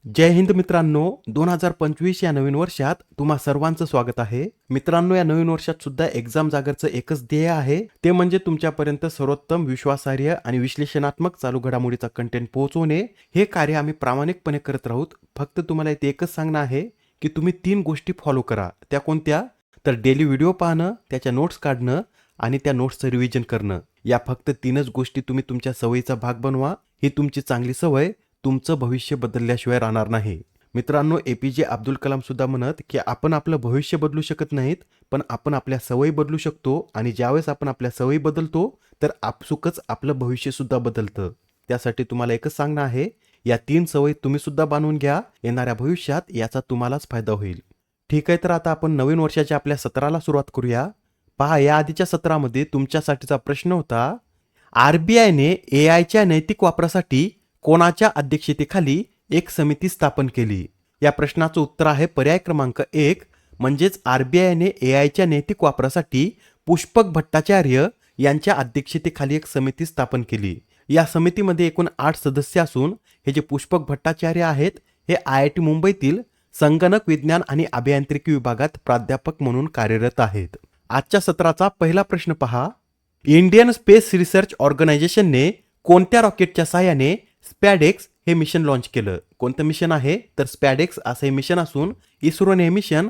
जय हिंद मित्रांनो, 2025 या नवीन वर्षात तुम्हा सर्वांचं स्वागत आहे. मित्रांनो, या नवीन वर्षात सुद्धा एक्झाम जागरचं एकच ध्येय आहे, ते म्हणजे तुमच्यापर्यंत सर्वोत्तम, विश्वासार्ह आणि विश्लेषणात्मक चालू घडामोडीचा कंटेंट पोहोचवणे. हे कार्य आम्ही प्रामाणिकपणे करत राहूत. फक्त तुम्हाला इथे एकच सांगणं आहे की तुम्ही 3 गोष्टी फॉलो करा. त्या कोणत्या? तर डेली व्हिडिओ पाहणं, त्याच्या नोट्स काढणं आणि त्या नोट्सचं रिव्हिजन करणं. या फक्त 3च गोष्टी तुम्ही तुमच्या सवयीचा भाग बनवा. ही तुमची चांगली सवय तुमचं भविष्य बदलल्याशिवाय राहणार नाही. मित्रांनो, एपीजे अब्दुल कलाम सुद्धा म्हणत की आपण आपलं भविष्य बदलू शकत नाहीत, पण आपण आपल्या सवयी बदलू शकतो. आणि ज्यावेळेस आपण आपल्या सवयी बदलतो तर आपसुकच आपलं भविष्य सुद्धा बदलतं. त्यासाठी तुम्हाला एकच सांगणं आहे, या 3 सवयी तुम्ही सुद्धा बांधून घ्या. येणाऱ्या भविष्यात याचा तुम्हालाच फायदा होईल. ठीक आहे, तर आता आपण नवीन वर्षाच्या आपल्या सत्राला सुरुवात करूया. पहा, या आधीच्या सत्रामध्ये तुमच्यासाठीचा प्रश्न होता, आरबीआयने एआयच्या नैतिक वापरासाठी कोणाच्या अध्यक्षतेखाली एक समिती स्थापन केली? या प्रश्नाचं उत्तर आहे पर्याय क्रमांक 1, म्हणजेच आरबीआयने एआयच्या नैतिक वापरासाठी पुष्पक भट्टाचार्य यांच्या अध्यक्षतेखाली एक समिती स्थापन केली. या समितीमध्ये एकूण 8 सदस्य असून हे जे पुष्पक भट्टाचार्य आहेत हे IIT मुंबईतील संगणक विज्ञान आणि अभियांत्रिकी विभागात प्राध्यापक म्हणून कार्यरत आहेत. आजच्या सत्राचा पहिला प्रश्न पहा, इंडियन स्पेस रिसर्च ऑर्गनायझेशनने कोणत्या रॉकेटच्या सहाय्याने स्पॅडेक्स हे मिशन लॉन्च केलं? कोणतं मिशन आहे? तर स्पॅडेक्स असं हे मिशन असून इस्रोने हे मिशन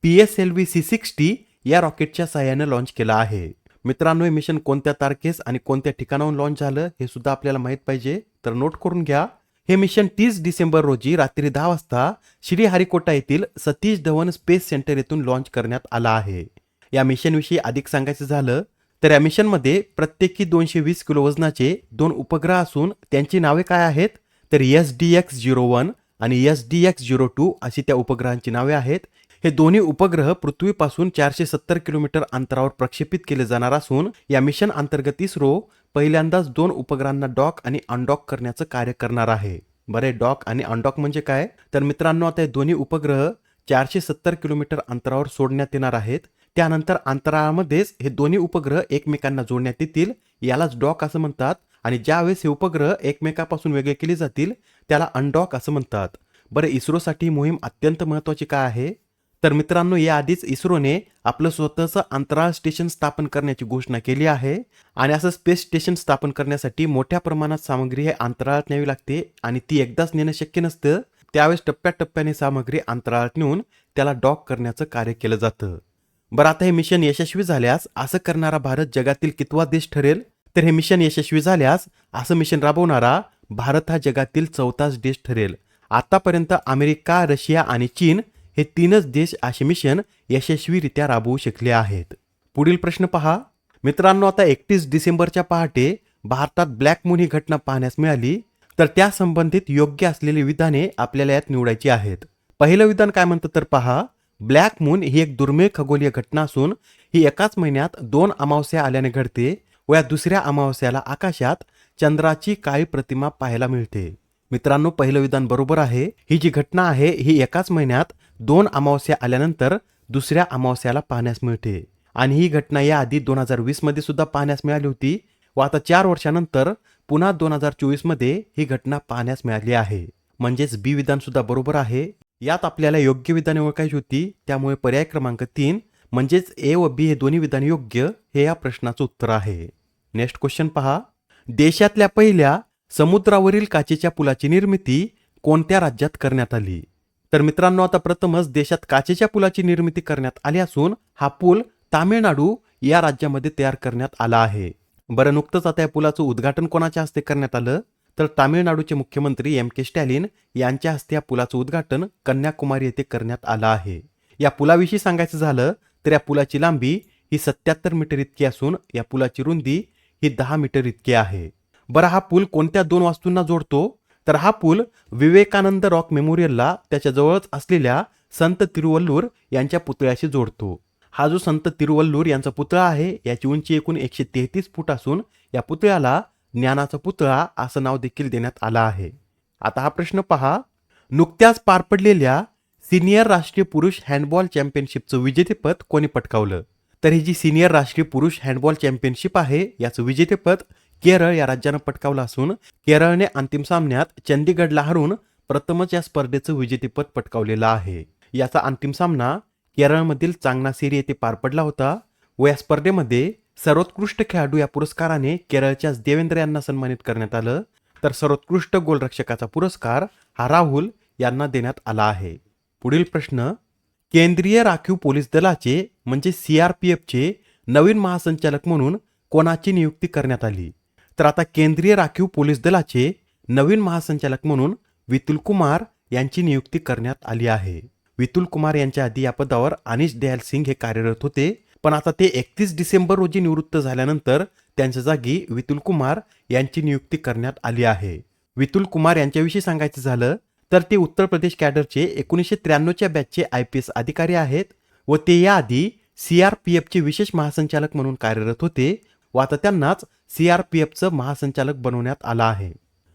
PSLV-C60 या रॉकेटच्या सहाय्याने लॉन्च केलं आहे. मित्रांनो, हे मिशन कोणत्या तारखेस आणि कोणत्या ठिकाणाहून लॉन्च झालं हे सुद्धा आपल्याला माहित पाहिजे, तर नोट करून घ्या. हे मिशन 30 डिसेंबर रोजी रात्री 10 वाजता श्रीहरिकोटा येथील सतीश धवन स्पेस सेंटर येथून लॉन्च करण्यात आला आहे. या मिशनविषयी अधिक सांगायचं झालं तर या मिशनमध्ये प्रत्येकी 220 किलो वजनाचे 2 उपग्रह असून त्यांची नावे काय आहेत? तर SDX-01 आणि SDX-02 अशी त्या उपग्रहांची नावे आहेत. हे दोन्ही उपग्रह पृथ्वीपासून 470 किलोमीटर अंतरावर प्रक्षेपित केले जाणार असून या मिशन अंतर्गत इस्रो पहिल्यांदाच 2 उपग्रहांना डॉक आणि अनडॉक करण्याचं कार्य करणार आहे. बरे, डॉक आणि अनडॉक म्हणजे काय? तर मित्रांनो, आता हे दोन्ही उपग्रह 470 किलोमीटर अंतरावर सोडण्यात येणार आहेत. त्यानंतर अंतराळामध्येच हे दोन्ही उपग्रह एकमेकांना जोडण्यात येतील, यालाच डॉक असं म्हणतात. आणि ज्यावेळेस हे उपग्रह एकमेकापासून वेगळे केले जातील त्याला अनडॉक असं म्हणतात. बरं, इस्रोसाठी ही मोहीम अत्यंत महत्त्वाची काय आहे? तर मित्रांनो, याआधीच इस्रोने आपलं स्वतःचं अंतराळ स्टेशन स्थापन करण्याची घोषणा केली आहे. आणि असं स्पेस स्टेशन स्थापन करण्यासाठी मोठ्या प्रमाणात सामग्री हे अंतराळात न्यावी लागते आणि ती एकदाच नेणं शक्य नसतं. त्यावेळेस टप्प्याटप्प्याने सामग्री अंतराळात नेऊन त्याला डॉक करण्याचं कार्य केलं जातं. बरं, आता हे मिशन यशस्वी झाल्यास असं करणारा भारत जगातील कितवा देश ठरेल? तर हे मिशन यशस्वी झाल्यास असं मिशन राबवणारा भारत हा जगातील 4थाच देश ठरेल. आतापर्यंत अमेरिका, रशिया आणि चीन हे 3च देश असे मिशन यशस्वीरित्या राबवू शकले आहेत. पुढील प्रश्न पहा. मित्रांनो, आता 31 डिसेंबरच्या पहाटे भारतात ब्लॅक मून ही घटना पाहण्यास मिळाली, तर त्या संबंधित योग्य असलेली विधाने आपल्याला यात निवडायची आहेत. पहिलं विधान काय म्हणतं तर पहा, ब्लॅक मून ही एक दुर्मिळ खगोलीय घटना असून ही एकाच महिन्यात 2 अमावस्या आल्याने घडते व या दुसऱ्या अमावस्याला आकाशात चंद्राची काळी प्रतिमा पाहायला मिळते. मित्रांनो, पहिलं विधान बरोबर आहे. ही जी घटना आहे ही एकाच महिन्यात 2 अमावस्या आल्यानंतर दुसऱ्या अमावस्याला पाहण्यास मिळते. आणि ही घटना याआधी 2020 मध्ये सुद्धा पाहण्यास मिळाली होती व आता 4 वर्षानंतर पुन्हा 2024 मध्ये ही घटना पाहण्यास मिळाली आहे. म्हणजेच बी विधान सुद्धा बरोबर आहे. यात आपल्याला योग्य विधाने ओळखायची होती, त्यामुळे पर्याय क्रमांक 3 म्हणजेच ए व बी हे दोन्ही विधान योग्य हे या प्रश्नाचं उत्तर आहे. नेक्स्ट क्वेश्चन पहा. देशातल्या पहिल्या समुद्रावरील काचेच्या पुलाची निर्मिती कोणत्या राज्यात करण्यात आली? तर मित्रांनो, आता प्रथमच देशात काचेच्या पुलाची निर्मिती करण्यात आली असून हा पूल तामिळनाडू या राज्यामध्ये तयार करण्यात आला आहे. बरं, नुकतंच आता या पुलाचं उद्घाटन कोणाच्या हस्ते करण्यात आलं? तर तामिळनाडूचे मुख्यमंत्री M.K. स्टॅलिन यांच्या हस्ते या पुलाचं उद्घाटन कन्याकुमारी येथे करण्यात आलं आहे. या पुलाविषयी सांगायचं झालं तर या पुलाची लांबी ही 77 मीटर इतकी असून या पुलाची रुंदी ही 10 मीटर इतकी आहे. बरं, हा पूल कोणत्या 2 वास्तूंना जोडतो? तर हा पूल विवेकानंद रॉक मेमोरियलला त्याच्या जवळच असलेल्या संत तिरुवल्लूर यांच्या पुतळ्याशी जोडतो. हा जो संत तिरुवल्लूर यांचा पुतळा आहे याची उंची एकूण 133 फूट असून या पुतळ्याला ज्ञानाचा पुतळा असं नाव देखील देण्यात आलं आहे. आता हा प्रश्न पहा. नुकत्याच पार पडलेल्या सिनियर राष्ट्रीय पुरुष हँडबॉल चॅम्पियनशिपचं विजेतेपद कोणी पटकावलं? तर ही जी सिनियर राष्ट्रीय पुरुष हँडबॉल चॅम्पियनशिप आहे याचं विजेतेपद केरळ या राज्यानं पटकावलं असून केरळने अंतिम सामन्यात चंदीगडला हरून प्रथमच या स्पर्धेचं विजेतेपद पटकावलेलं आहे. याचा अंतिम सामना केरळमधील चांगनासेरी येथे पार पडला होता व या स्पर्धेमध्ये सर्वोत्कृष्ट खेळाडू या पुरस्काराने केरळच्याच देवेंद्र यांना सन्मानित करण्यात आलं, तर सर्वोत्कृष्ट गोलरक्षकाचा पुरस्कार हा राहुल यांना देण्यात आला आहे. पुढील प्रश्न, केंद्रीय राखीव पोलीस दलाचे म्हणजे CRPFचे नवीन महासंचालक म्हणून कोणाची नियुक्ती करण्यात आली? तर आता केंद्रीय राखीव पोलीस दलाचे नवीन महासंचालक म्हणून विपुल कुमार यांची नियुक्ती करण्यात आली आहे. विपुल कुमार यांच्या आधी या पदावर अनिश दयाल सिंग हे कार्यरत होते, पण आता ते 31 डिसेंबर रोजी निवृत्त झाल्यानंतर त्यांच्या जागी विपुल कुमार यांची नियुक्ती करण्यात आली आहे. विपुल कुमार यांच्याविषयी सांगायचं झालं तर ते उत्तर प्रदेश कॅडरचे 1993च्या बॅचचे IPS अधिकारी आहेत व ते याआधी CRPFचे विशेष महासंचालक म्हणून कार्यरत होते व आता त्यांनाच CRPFचं महासंचालक बनवण्यात आलं आहे.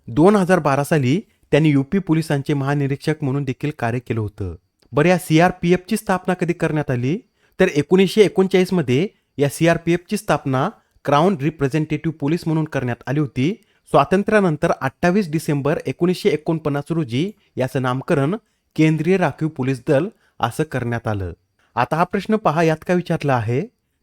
2012 साली त्यांनी UP पोलिसांचे महानिरीक्षक म्हणून देखील कार्य केलं होतं. बरं, या CRPFची स्थापना कधी करण्यात आली? तर 1939 मध्ये या CRPFची स्थापना क्राऊन रिप्रेझेंटेटिव्ह पोलीस म्हणून करण्यात आली होती. स्वातंत्र्यानंतर 28 डिसेंबर 1949 रोजी याचं नामकरण केंद्रीय राखीव पोलीस दल असं करण्यात आलं. आता हा प्रश्न पहा, यात काय विचारला आहे,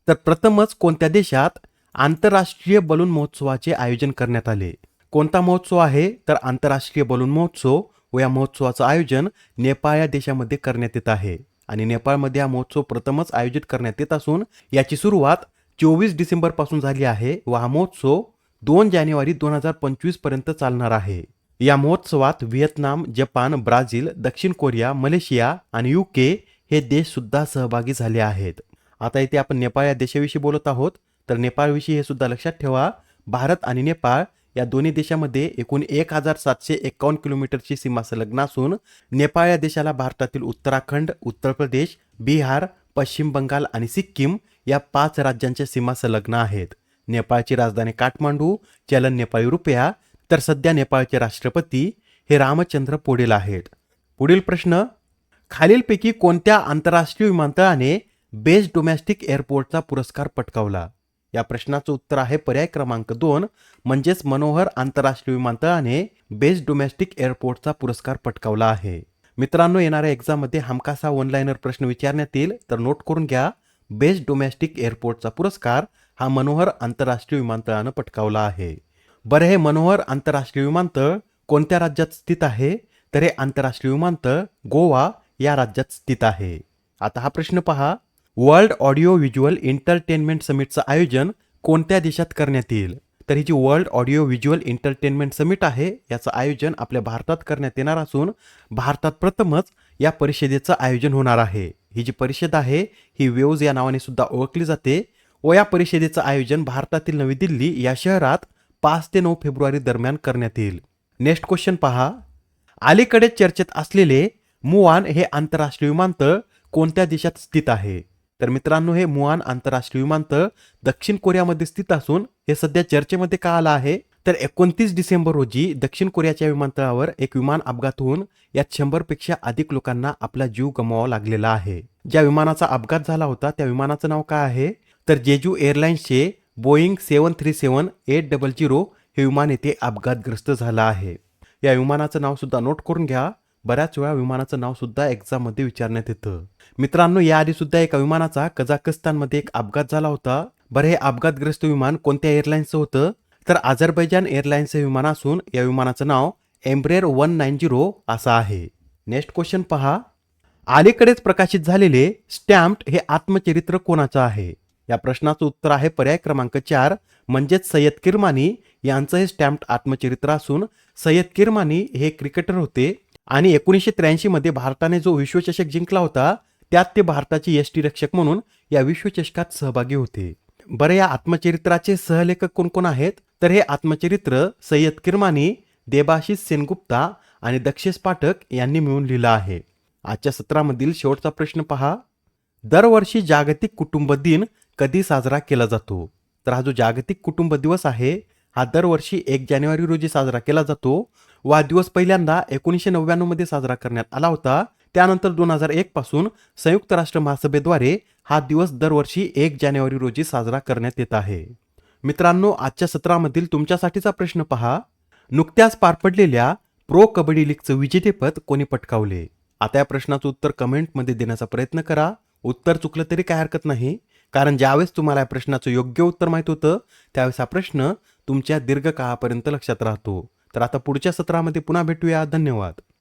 तर प्रथमच कोणत्या देशात आंतरराष्ट्रीय बलून महोत्सवाचे आयोजन करण्यात आले? कोणता महोत्सव आहे? तर आंतरराष्ट्रीय बलून महोत्सव व या महोत्सवाचं आयोजन नेपाळ या देशामध्ये करण्यात येत आहे आणि नेपाळमध्ये हा महोत्सव प्रथमच आयोजित करण्यात येत असून याची सुरुवात 24 डिसेंबर पासून झाली आहे व हा महोत्सव 2 जानेवारी 2025 पर्यंत चालणार आहे. या महोत्सवात व्हिएतनाम, जपान, ब्राझील, दक्षिण कोरिया, मलेशिया आणि UK हे देश सुद्धा सहभागी झाले आहेत. आता इथे आपण नेपाळ या देशाविषयी बोलत आहोत, तर नेपाळविषयी हे सुद्धा लक्षात ठेवा. भारत आणि नेपाळ या दोन्ही देशामध्ये एकूण 1751 किलोमीटरची सीमा संलग्न असून नेपाळ या देशाला भारतातील उत्तराखंड, उत्तर प्रदेश, बिहार, पश्चिम बंगाल आणि सिक्कीम या 5 राज्यांच्या सीमा संलग्न आहेत. नेपाळची राजधानी काठमांडू, चलन नेपाळी रुपया, तर सध्या नेपाळचे राष्ट्रपती हे रामचंद्र पोडेल आहेत. पुढील प्रश्न, खालीलपैकी कोणत्या आंतरराष्ट्रीय विमानतळाने बेस्ट डोमेस्टिक एअरपोर्टचा पुरस्कार पटकावला? या प्रश्नाचं उत्तर आहे पर्याय क्रमांक 2 म्हणजेच मनोहर आंतरराष्ट्रीय विमानतळाने बेस्ट डोमेस्टिक एअरपोर्टचा पुरस्कार पटकावला आहे. मित्रांनो, येणाऱ्या एक्झाममध्ये हमखास हा वन लाइनर प्रश्न विचारण्यात येईल, तर नोट करून घ्या. बेस्ट डोमेस्टिक एअरपोर्टचा पुरस्कार हा मनोहर आंतरराष्ट्रीय विमानतळानं पटकावला आहे. बरं, हे मनोहर आंतरराष्ट्रीय विमानतळ कोणत्या राज्यात स्थित आहे? तर हे आंतरराष्ट्रीय विमानतळ गोवा या राज्यात स्थित आहे. आता हा प्रश्न पहा, वर्ल्ड ऑडिओ व्हिज्युअल एंटरटेनमेंट समिटचं आयोजन कोणत्या देशात करण्यात येईल? तर ही जी world audio visual entertainment summit आहे याचं आयोजन आपल्या भारतात करण्यात येणार असून भारतात प्रथमच या परिषदेचं आयोजन होणार आहे. ही जी परिषद आहे ही वेव्ज या नावाने सुद्धा ओळखली जाते व या परिषदेचं आयोजन भारतातील नवी दिल्ली या शहरात 5 ते 9 फेब्रुवारी दरम्यान करण्यात येईल. नेक्स्ट क्वेश्चन पहा, अलीकडे चर्चेत असलेले मुआन हे आंतरराष्ट्रीय विमानतळ कोणत्या देशात स्थित आहे? तर मित्रांनो, हे मुआन आंतरराष्ट्रीय विमानतळ दक्षिण कोरियामध्ये स्थित असून हे सध्या चर्चेमध्ये का आलं आहे? तर 29 डिसेंबर रोजी दक्षिण कोरियाच्या विमानतळावर एक विमान अपघात होऊन यात 100 पेक्षा अधिक लोकांना आपला जीव गमवावा लागलेला आहे. ज्या विमानाचा अपघात झाला होता त्या विमानाचं नाव काय आहे? तर जेजू एअरलाइन्सचे बोईंग 737-800 हे विमान येथे अपघातग्रस्त झालं आहे. या विमानाचं नाव सुद्धा नोट करून घ्या. बऱ्याच वेळा विमानाचं नाव सुद्धा एक्झाममध्ये विचारण्यात येतं. मित्रांनो, याआधी सुद्धा एका विमानाचा कझाकस्तानमध्ये एक अपघात झाला होता. बरं, हे अपघातग्रस्त विमान कोणत्या एअरलाइन्सचं होतं? तर अझरबैजान एअरलाइन्सचं विमान असून या विमानाचं नाव एम्ब्रेर 190 असं आहे. नेक्स्ट क्वेश्चन पहा, अलीकडेच प्रकाशित झालेले स्टॅम्प्ड हे आत्मचरित्र कोणाचं आहे? या प्रश्नाचं उत्तर आहे पर्याय क्रमांक 4 म्हणजेच सय्यद किरमानी यांचं हे स्टॅम्प्ड आत्मचरित्र असून सय्यद किरमानी हे क्रिकेटर होते आणि 1983 मध्ये भारताने जो विश्वचषक जिंकला होता त्यात ते भारताचे यष्टीरक्षक म्हणून या विश्वचषकात सहभागी होते. बरं, या आत्मचरित्राचे सहलेखक कोण कोण आहेत? तर हे आत्मचरित्र सय्यद किरमानी, देबाशिष सेनगुप्ता आणि दक्षेश पाठक यांनी मिळून लिहिलं आहे. आजच्या सत्रामधील शेवटचा प्रश्न पहा, दरवर्षी जागतिक कुटुंब दिन कधी साजरा केला जातो? तर हा जो जागतिक कुटुंब दिवस आहे हा दरवर्षी 1 जानेवारी रोजी साजरा केला जातो व हा दिवस पहिल्यांदा 1999 मध्ये साजरा करण्यात आला होता. त्यानंतर 2001 पासून संयुक्त राष्ट्र महासभेद्वारे हा दिवस दरवर्षी 1 जानेवारी रोजी साजरा करण्यात येत आहे. मित्रांनो, आजच्या सत्रामधील तुमच्यासाठीचा प्रश्न पहा, नुकत्याच पार पडलेल्या प्रो कबड्डी लीगचं विजेतेपद कोणी पटकावले? आता या प्रश्नाचं उत्तर कमेंटमध्ये देण्याचा प्रयत्न करा. उत्तर चुकलं तरी काय हरकत नाही, कारण ज्यावेळेस तुम्हाला या प्रश्नाचं योग्य उत्तर माहीत होतं त्यावेळेस हा प्रश्न तुमच्या दीर्घकाळापर्यंत लक्षात राहतो. तर आता पुढच्या सत्रामध्ये पुन्हा भेटूया. धन्यवाद.